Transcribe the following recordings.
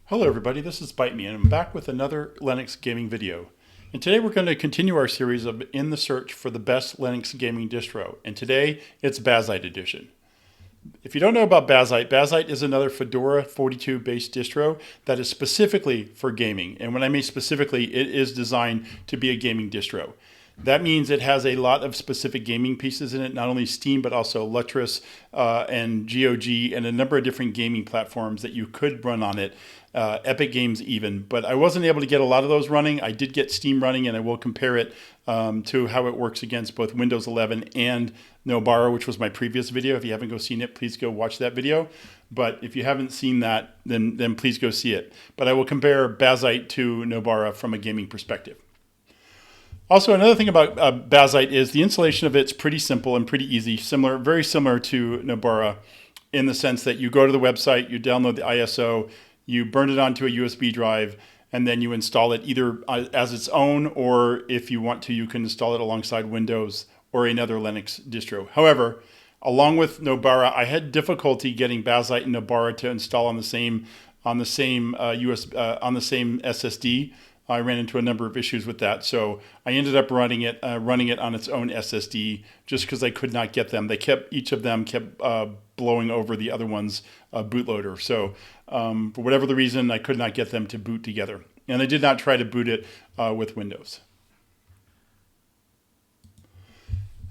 Hello everybody, this is Bite Me and I'm back with another Linux gaming video. And today we're going to continue our series of In the Search for the Best Linux Gaming Distro. And today it's Bazzite Edition. If you don't know about Bazzite, Bazzite is another Fedora 42 based distro that is specifically for gaming. And when I mean specifically, it is designed to be a gaming distro. That means it has a lot of specific gaming pieces in it, not only Steam, but also Lutris and GOG and a number of different gaming platforms that you could run on it, Epic Games even. But I wasn't able to get a lot of those running. I did get Steam running, and I will compare it to how it works against both Windows 11 and Nobara, which was my previous video. If you haven't seen it, please go watch that video. But if you haven't seen that, then please go see it. But I will compare Bazzite to Nobara from a gaming perspective. Also, another thing about Bazzite is the installation of it's pretty simple and pretty easy, very similar to Nobara in the sense that you go to the website, you download the ISO, you burn it onto a USB drive, and then you install it either as its own, or if you want to, you can install it alongside Windows or another Linux distro. However, along with Nobara, I had difficulty getting Bazzite and Nobara to install on the same SSD. I ran into a number of issues with that, so I ended up running it on its own SSD just because I could not get them. Each of them kept blowing over the other one's bootloader. So for whatever the reason, I could not get them to boot together, and I did not try to boot it with Windows.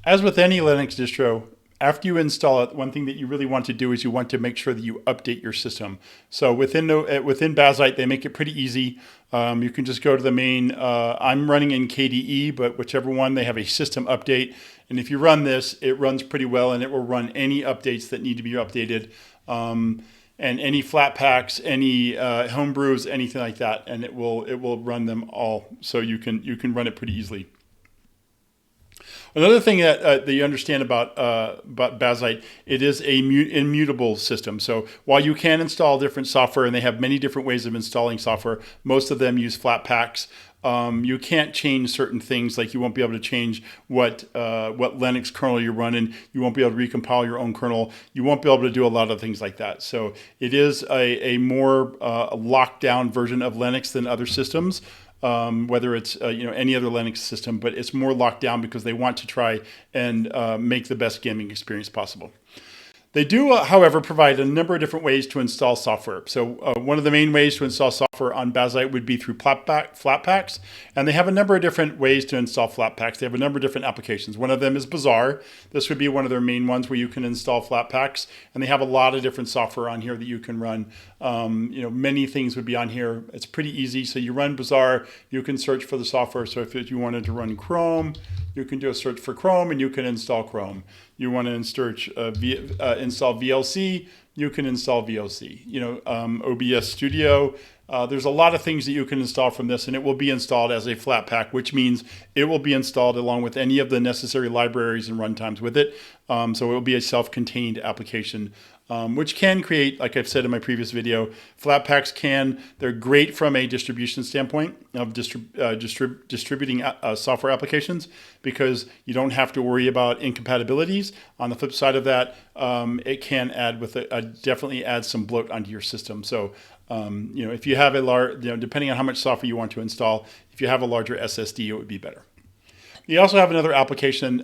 As with any Linux distro, after you install it, one thing that you really want to do is you want to make sure that you update your system. So within Bazzite, they make it pretty easy. You can just go to the main, I'm running in KDE, but whichever one, they have a system update. And if you run this, it runs pretty well, and it will run any updates that need to be updated. And any flat packs, any homebrews, anything like that, and it will run them all. So you can run it pretty easily. Another thing that you understand about Bazzite, it is a immutable system. So while you can install different software, and they have many different ways of installing software, most of them use flat packs. You can't change certain things, like you won't be able to change what Linux kernel you're running. You won't be able to recompile your own kernel. You won't be able to do a lot of things like that. So it is a more locked down version of Linux than other systems. Whether it's any other Linux system, but it's more locked down because they want to try and make the best gaming experience possible. They do, however, provide a number of different ways to install software. So one of the main ways to install software on Bazzite would be through flat packs, and they have a number of different ways to install flat packs. They have a number of different applications. One of them is Bazaar. This would be one of their main ones where you can install flat packs, and they have a lot of different software on here that you can run. Many things would be on here. It's pretty easy. So you run Bazaar, you can search for the software. So if you wanted to run Chrome, you can do a search for Chrome and you can install Chrome. You want to install VLC, you can install VLC. OBS Studio. There's a lot of things that you can install from this, and it will be installed as a flat pack, which means it will be installed along with any of the necessary libraries and runtimes with it. So it will be a self-contained application, which can create, like I've said in my previous video, flat packs they're great from a distribution standpoint of distributing software applications, because you don't have to worry about incompatibilities. On the flip side of that, it can definitely add some bloat onto your system. So if you have a large, depending on how much software you want to install, if you have a larger SSD, it would be better. You also have another application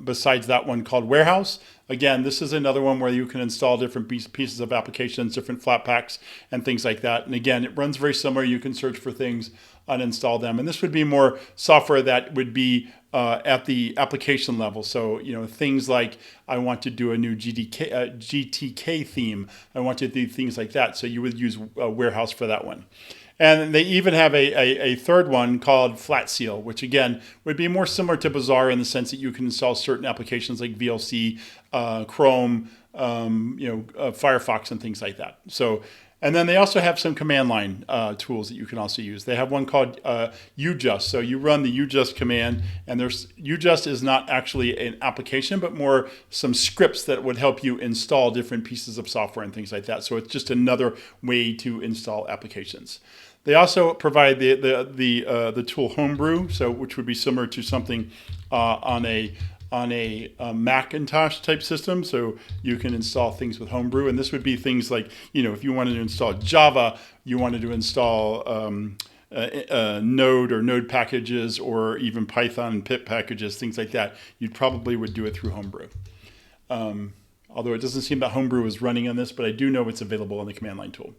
besides that one called Warehouse. Again, this is another one where you can install different pieces of applications, different flat packs and things like that. And again, it runs very similar. You can search for things, uninstall them. And this would be more software that would be at the application level. So, things like I want to do a new GTK theme. I want to do things like that. So you would use Warehouse for that one. And they even have a third one called Flat Seal, which again would be more similar to Bazaar in the sense that you can install certain applications like VLC, Chrome, Firefox, and things like that. So, and then they also have some command line tools that you can also use. They have one called UJust. So you run the UJust command, and UJust is not actually an application, but more some scripts that would help you install different pieces of software and things like that. So it's just another way to install applications. They also provide the tool Homebrew, which would be similar to something on a a Macintosh type system, so you can install things with Homebrew. And this would be things like, if you wanted to install Java, you wanted to install Node or Node packages, or even Python and pip packages, things like that. You probably would do it through Homebrew. Although it doesn't seem that Homebrew is running on this, but I do know it's available on the command line tool.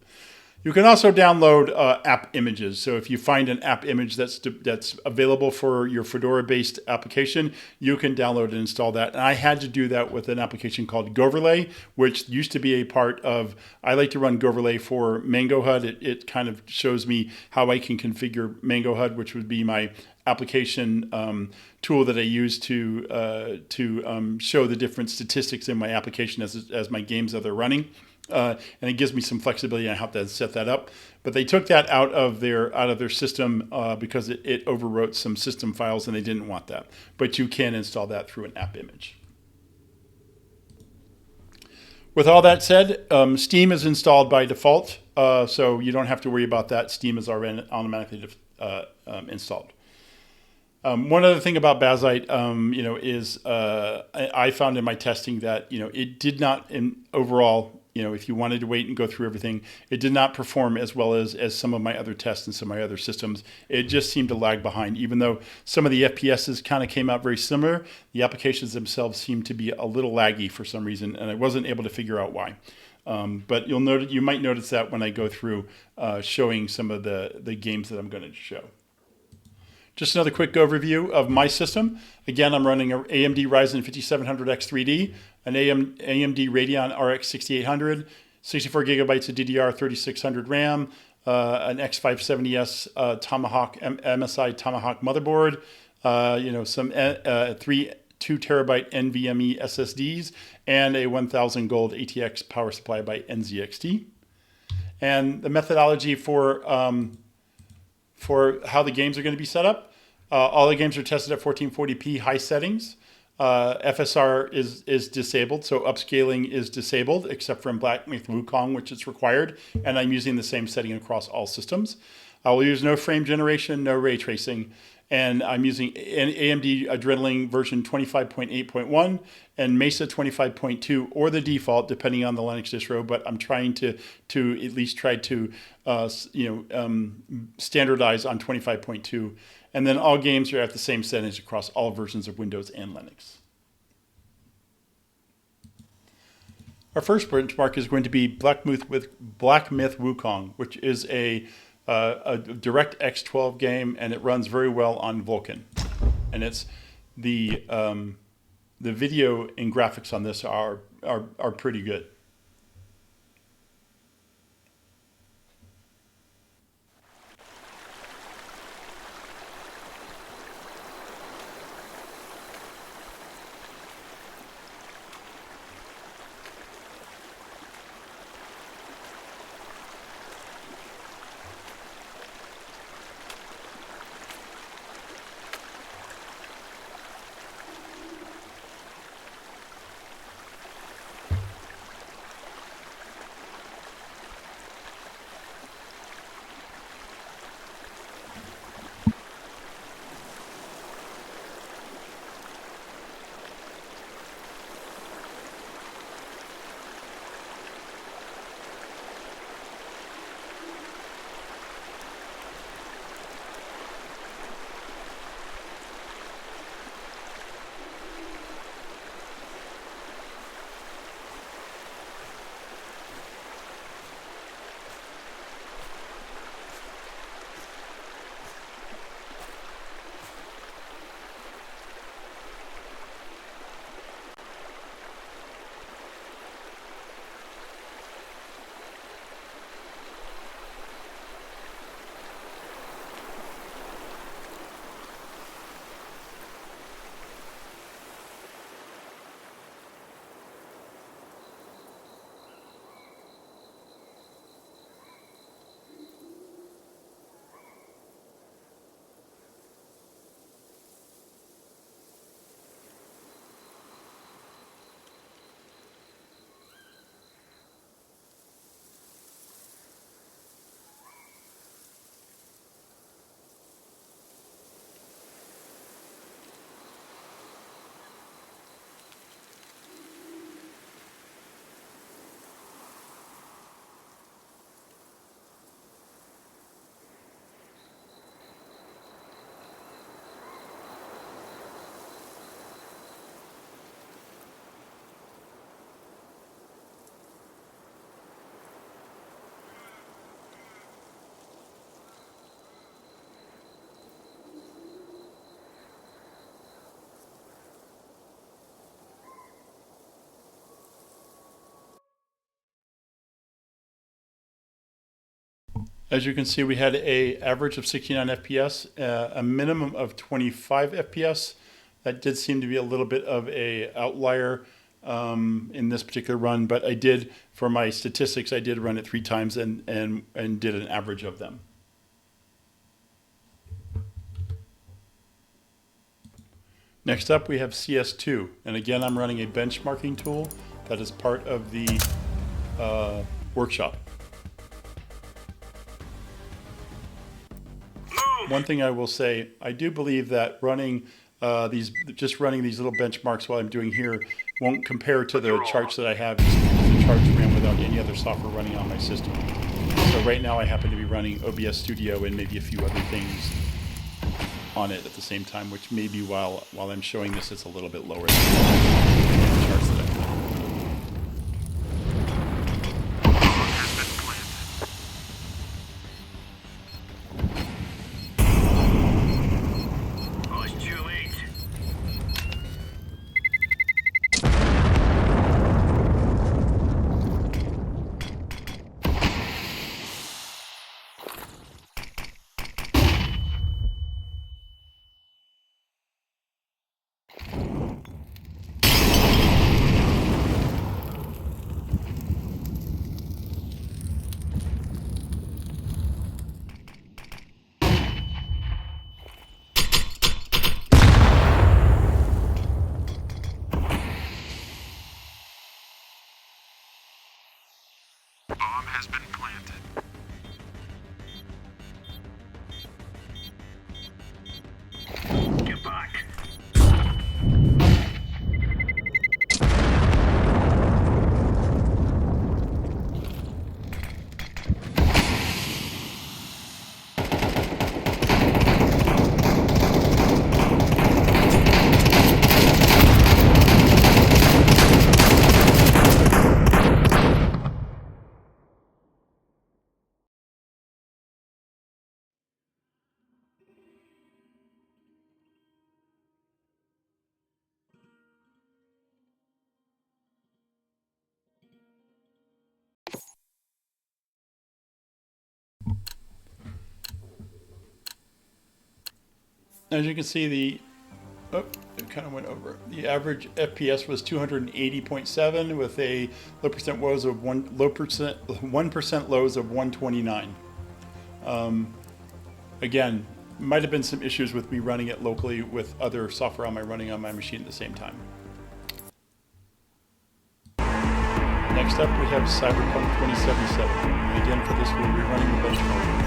You can also download app images. So if you find an app image that's available for your Fedora-based application, you can download and install that. And I had to do that with an application called Goverlay, which used to be a part of, I like to run Goverlay for Mango HUD. It kind of shows me how I can configure Mango HUD, which would be my application tool that I use to show the different statistics in my application as my games that they're running. And it gives me some flexibility on how to set that up. But they took that out of their system because it overwrote some system files, and they didn't want that. But you can install that through an app image. With all that said, Steam is installed by default, so you don't have to worry about that. Steam is already automatically installed. One other thing about Bazzite, is I found in my testing that it did not overall. If you wanted to wait and go through everything, it did not perform as well as some of my other tests and some of my other systems. It just seemed to lag behind. Even though some of the FPSs kind of came out very similar, the applications themselves seemed to be a little laggy for some reason, and I wasn't able to figure out why. But you might notice that when I go through showing some of the games that I'm going to show. Just another quick overview of my system. Again, I'm running an AMD Ryzen 5700X 3D, an AMD Radeon RX 6800, 64 gigabytes of DDR, 3600 RAM, an X570S Tomahawk MSI Tomahawk motherboard, some 2 terabyte NVMe SSDs, and a 1000 gold ATX power supply by NZXT. And the methodology for how the games are going to be set up. All the games are tested at 1440p high settings. FSR is disabled, so upscaling is disabled, except for in Black Myth Wukong, which is required, and I'm using the same setting across all systems. I will use no frame generation, no ray tracing, and I'm using AMD Adrenalin version 25.8.1 and Mesa 25.2, or the default, depending on the Linux distro, but I'm trying to at least try to standardize on 25.2. And then all games are at the same settings across all versions of Windows and Linux. Our first benchmark is going to be Black Myth Wukong, which is a DirectX 12 game, and it runs very well on Vulkan. And it's the video and graphics on this are pretty good. As you can see, we had a average of 69 FPS, a minimum of 25 FPS. That did seem to be a little bit of a outlier in this particular run, but I did, for my statistics, I did run it 3 times and did an average of them. Next up, we have CS2, and again, I'm running a benchmarking tool that is part of the workshop. One thing I will say, I do believe that running just running these little benchmarks while I'm doing here won't compare to the charts that I have. The charts ran without any other software running on my system. So right now I happen to be running OBS Studio and maybe a few other things on it at the same time, which maybe while I'm showing this, it's a little bit lower than the charts that I have. Bomb has been planted. Get back. As you can see, it kind of went over. The average FPS was 280.7 with a low percent lows of 1% lows of 129. Again, might have been some issues with me running it locally with other software running on my machine at the same time. Next up, we have Cyberpunk 2077. And again, for this, we'll be running the benchmark.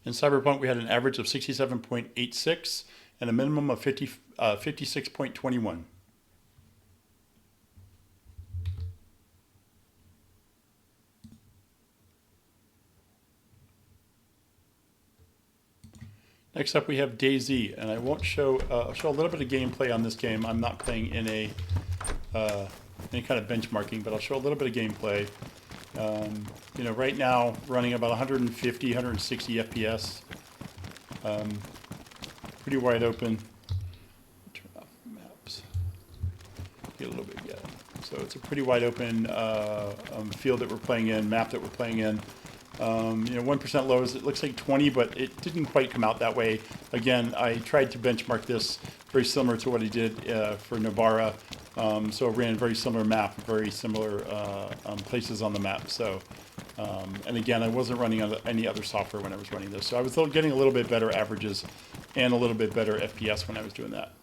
In Cyberpunk, we had an average of 67.86 and a minimum of 56.21. Next up, we have DayZ, and I won't show. I'll show a little bit of gameplay on this game. I'm not playing in any kind of benchmarking, but I'll show a little bit of gameplay. Right now running about 150, 160 FPS. pretty wide open. Turn off maps. Get a little bit, yeah. So it's a pretty wide open field that we're playing in, map that we're playing in. 1% lows, it looks like 20, but it didn't quite come out that way. Again, I tried to benchmark this very similar to what I did for Nobara. So I ran a very similar map, very similar places on the map. So, and again, I wasn't running on any other software when I was running this. So I was getting a little bit better averages and a little bit better FPS when I was doing that.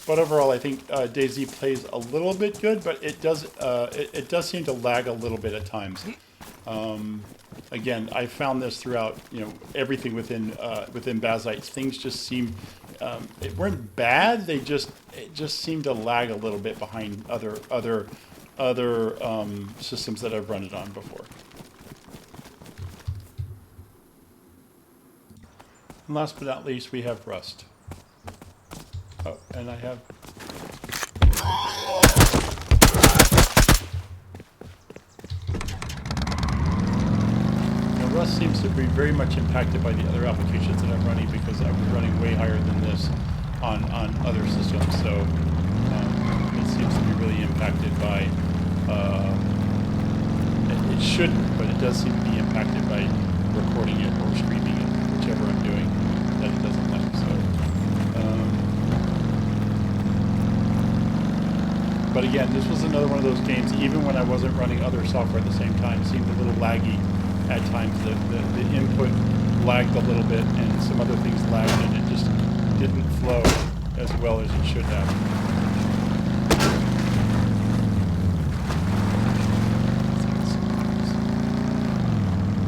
But overall, I think DayZ plays a little bit good, but it does seem to lag a little bit at times. Again, I found this throughout everything within Bazzite. Things just seem it weren't bad. It just seemed to lag a little bit behind other systems that I've run it on before. And last but not least, we have Rust. Oh, and I have. Now, Rust seems to be very much impacted by the other applications that I'm running because I was running way higher than this on other systems. So it seems to be really impacted by. It shouldn't, but it does seem to be impacted by recording it or streaming it, whichever I'm doing that it doesn't like. So. But again, this was another one of those games, even when I wasn't running other software at the same time, it seemed a little laggy at times. The input lagged a little bit and some other things lagged and it just didn't flow as well as it should have.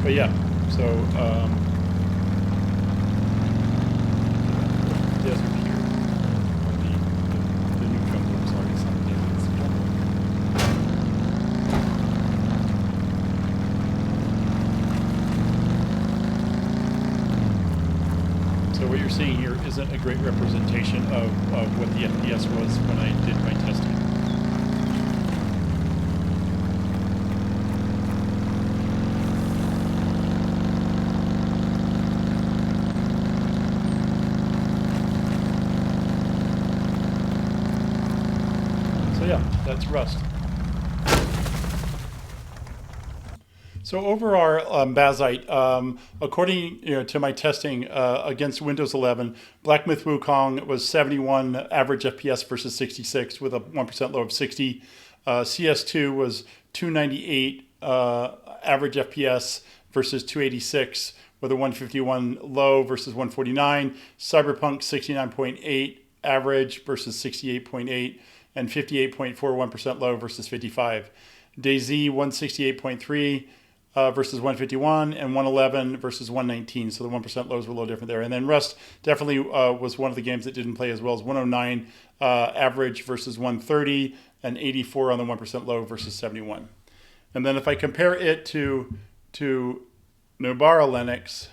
But yeah, so desert here, or the new jungle, I'm sorry, it's not the desert, it's the jungle. So what you're seeing here isn't a great representation of what the FPS was when I did my testing. Yeah, that's Rust. So overall, Bazzite, according to my testing against Windows 11, Black Myth Wukong was 71 average FPS versus 66 with a 1% low of 60. CS2 was 298 average FPS versus 286 with a 151 low versus 149. Cyberpunk 69.8 average versus 68.8. And 58.41% low versus 55. DayZ 168.3 versus 151 and 111 versus 119. So the 1% lows were a little different there. And then Rust definitely was one of the games that didn't play as well as 109 average versus 130 and 84 on the 1% low versus 71. And then if I compare it to Nobara Linux,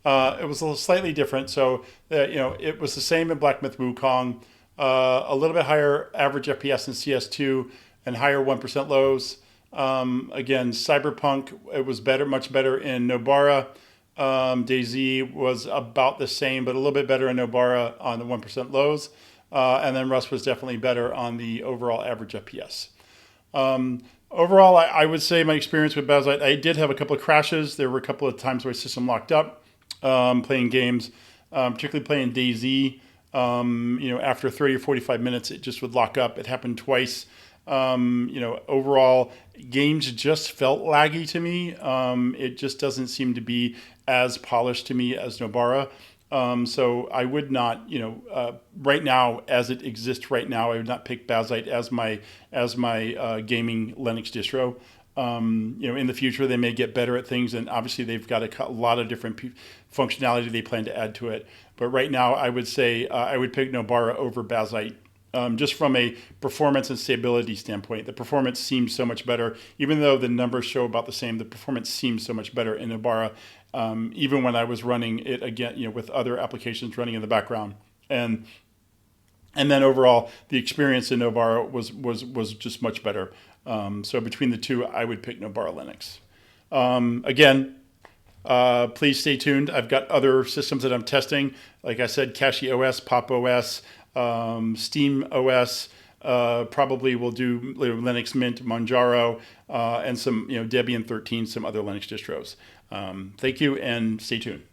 it was a little slightly different. So it was the same in Black Myth Wukong. A little bit higher average FPS in CS2 and higher 1% lows. Again, Cyberpunk, it was better, much better in Nobara. DayZ was about the same, but a little bit better in Nobara on the 1% lows. And then Rust was definitely better on the overall average FPS. Overall, I would say my experience with Bazzite, I did have a couple of crashes. There were a couple of times where my system locked up playing games, particularly playing DayZ. After 30 or 45 minutes, it just would lock up. It happened twice. Overall, games just felt laggy to me. It just doesn't seem to be as polished to me as Nobara. So I would not, right now, as it exists right now, I would not pick Bazzite as my gaming Linux distro. In the future, they may get better at things, and obviously they've got a lot of different functionality they plan to add to it. But right now, I would say I would pick Nobara over Bazzite, just from a performance and stability standpoint. The performance seems so much better, even though the numbers show about the same. The performance seems so much better in Nobara, even when I was running it again, with other applications running in the background. And then overall, the experience in Nobara was just much better. So between the two, I would pick Nobara Linux. Again, please stay tuned. I've got other systems that I'm testing. Like I said, Cache OS, Pop OS, Steam OS. Probably will do Linux Mint, Manjaro, and some Debian 13, some other Linux distros. Thank you, and stay tuned.